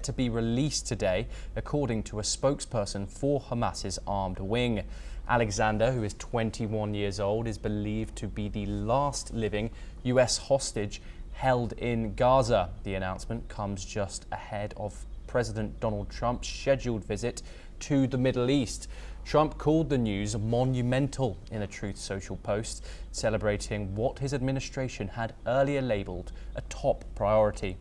to be released today, according to a spokesperson for Hamas's armed wing. Alexander, who is 21 years old, is believed to be the last living US hostage held in Gaza. The announcement comes just ahead of President Donald Trump's scheduled visit to the Middle East. Trump called the news monumental in a Truth Social post, celebrating what his administration had earlier labelled a top priority.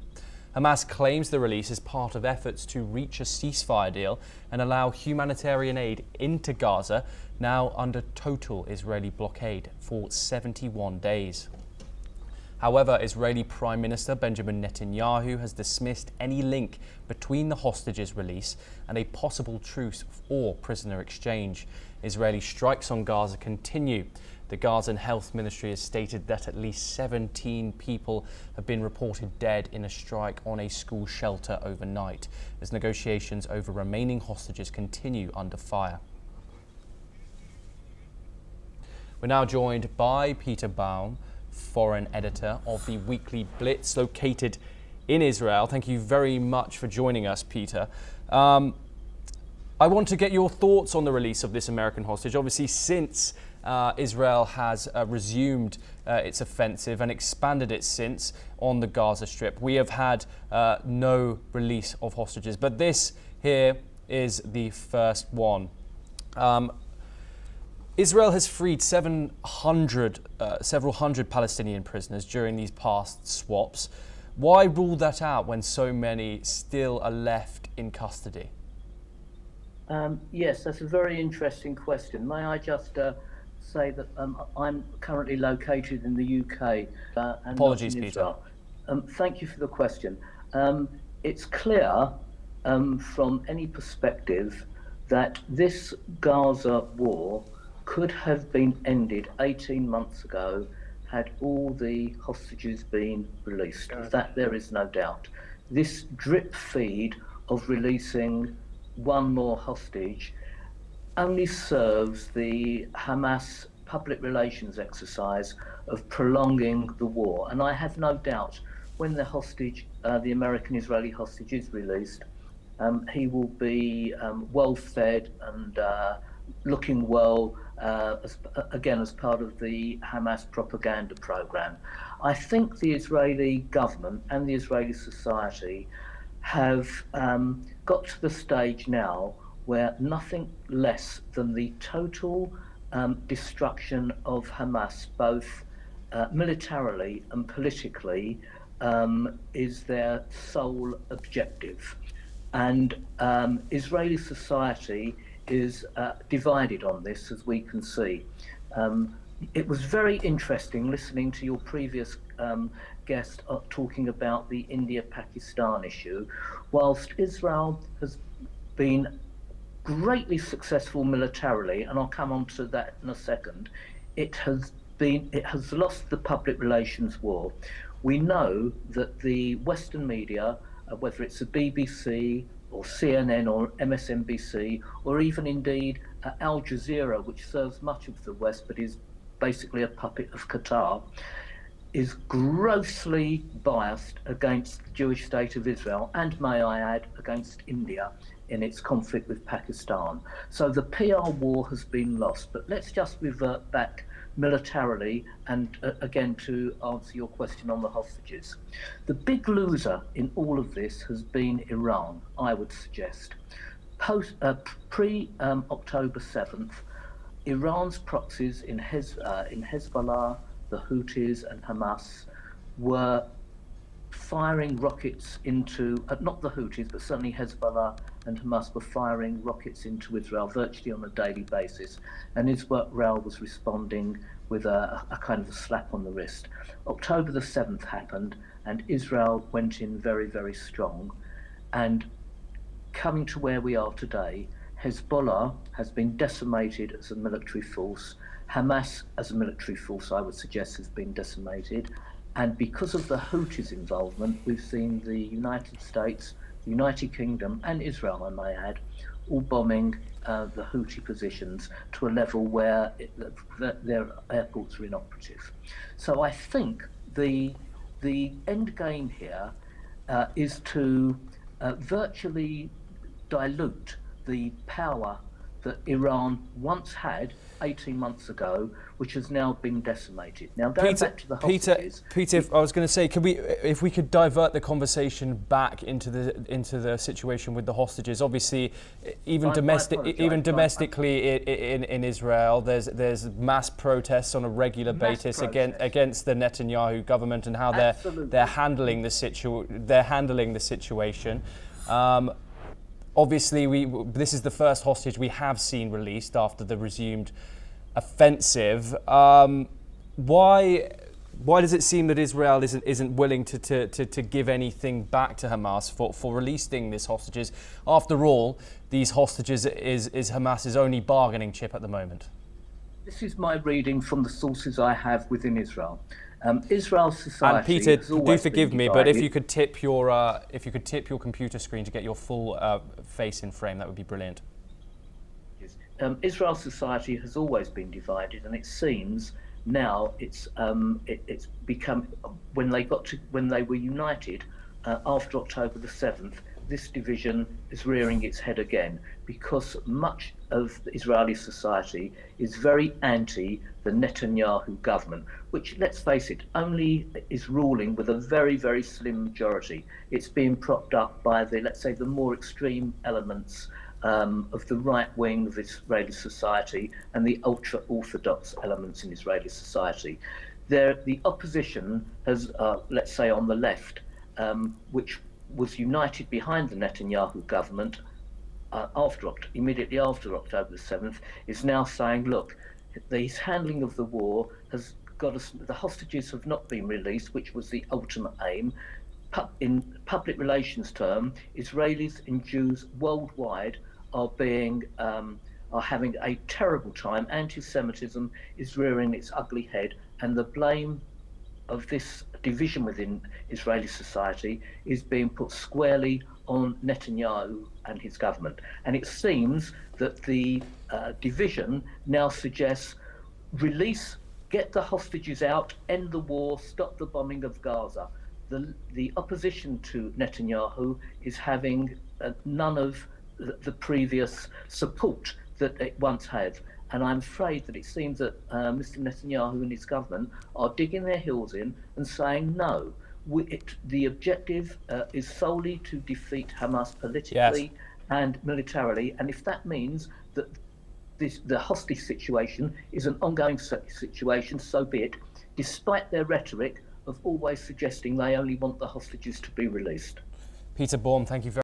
Hamas claims the release is part of efforts to reach a ceasefire deal and allow humanitarian aid into Gaza, now under total Israeli blockade for 71 days. However, Israeli Prime Minister Benjamin Netanyahu has dismissed any link between the hostages' release and a possible truce or prisoner exchange. Israeli strikes on Gaza continue. The Gazan Health Ministry has stated that at least 17 people have been reported dead in a strike on a school shelter overnight, as negotiations over remaining hostages continue under fire. We're now joined by Peter Baum, foreign editor of the Weekly Blitz, located in Israel. Thank you very much for joining us, Peter. I want to get your thoughts on the release of this American hostage. Obviously, since Israel has resumed its offensive and expanded it since on the Gaza Strip, we have had no release of hostages. But this here is the first one. Israel has freed several hundred Palestinian prisoners during these past swaps. Why rule that out when so many still are left in custody? Yes, that's a very interesting question. May I just say that I'm currently located in the UK and Apologies, not in Peter. Israel. Thank you for the question. It's clear from any perspective that this Gaza war could have been ended 18 months ago had all the hostages been released. Of that there is no doubt. This drip feed of releasing one more hostage only serves the Hamas public relations exercise of prolonging the war. And I have no doubt when the hostage, the American-Israeli hostage is released, he will be well fed and looking well, as part of the Hamas propaganda program. I think the Israeli government and the Israeli society have got to the stage now where nothing less than the total destruction of Hamas, both militarily and politically, is their sole objective. And Israeli society is divided on this, as we can see. It was very interesting listening to your previous guest talking about the India-Pakistan issue. Whilst Israel has been greatly successful militarily, and I'll come on to that in a second, it has lost the public relations war. We know that the Western media, whether it's the BBC or CNN or MSNBC, or even indeed Al Jazeera, which serves much of the West but is basically a puppet of Qatar, is grossly biased against the Jewish state of Israel, and may I add, against India in its conflict with Pakistan. So the PR war has been lost. But let's just revert back militarily and again to answer your question on the hostages. The big loser in all of this has been Iran, I would suggest. Pre-October 7th, Iran's proxies in Hezbollah, the Houthis and Hamas were firing rockets into, not the Houthis, but certainly Hezbollah and Hamas were firing rockets into Israel virtually on a daily basis. And Israel was responding with a kind of a slap on the wrist. October the 7th happened and Israel went in very, very strong. And coming to where we are today, Hezbollah has been decimated as a military force. Hamas as a military force, I would suggest, has been decimated. And because of the Houthis' involvement, we've seen the United States, the United Kingdom, and Israel, I may add, all bombing the Houthi positions to a level where their airports are inoperative. So I think the end game here is to virtually dilute the power that Iran once had 18 months ago, which has now been decimated. Now, going back to the hostages, Peter, I was going to say, if we could divert the conversation back into the situation with the hostages. Obviously, even domestically in Israel, there's mass protests on a regular basis against the Netanyahu government and how they're handling the situation. Obviously, this is the first hostage we have seen released after the resumed offensive. Why does it seem that Israel isn't willing to give anything back to Hamas for releasing these hostages? After all, these hostages is Hamas's only bargaining chip at the moment. This is my reading from the sources I have within Israel. Israel's society. And Peter, do forgive me, but if you could tip your computer screen to get your full face in frame, that would be brilliant. Israel's society has always been divided, and it seems now it's become when they were united after October the 7th. This division is rearing its head again because much of Israeli society is very anti the Netanyahu government, which, let's face it, only is ruling with a very, very slim majority. It's being propped up by let's say, the more extreme elements of the right wing of Israeli society and the ultra-Orthodox elements in Israeli society. The opposition has, let's say, on the left, which was united behind the Netanyahu government immediately after October the 7th, is now saying, look, his handling of the war has got us, the hostages have not been released, which was the ultimate aim. In public relations terms, Israelis and Jews worldwide are having a terrible time. Anti-Semitism is rearing its ugly head, and the blame of this division within Israeli society is being put squarely on Netanyahu and his government. And it seems that the division now suggests get the hostages out, end the war, stop the bombing of Gaza. The opposition to Netanyahu is having none of the previous support that it once had. And I'm afraid that it seems that Mr. Netanyahu and his government are digging their heels in and saying, no, the objective is solely to defeat Hamas politically and militarily. And if that means that the hostage situation is an ongoing situation, so be it, despite their rhetoric of always suggesting they only want the hostages to be released. Peter Baum, thank you very much.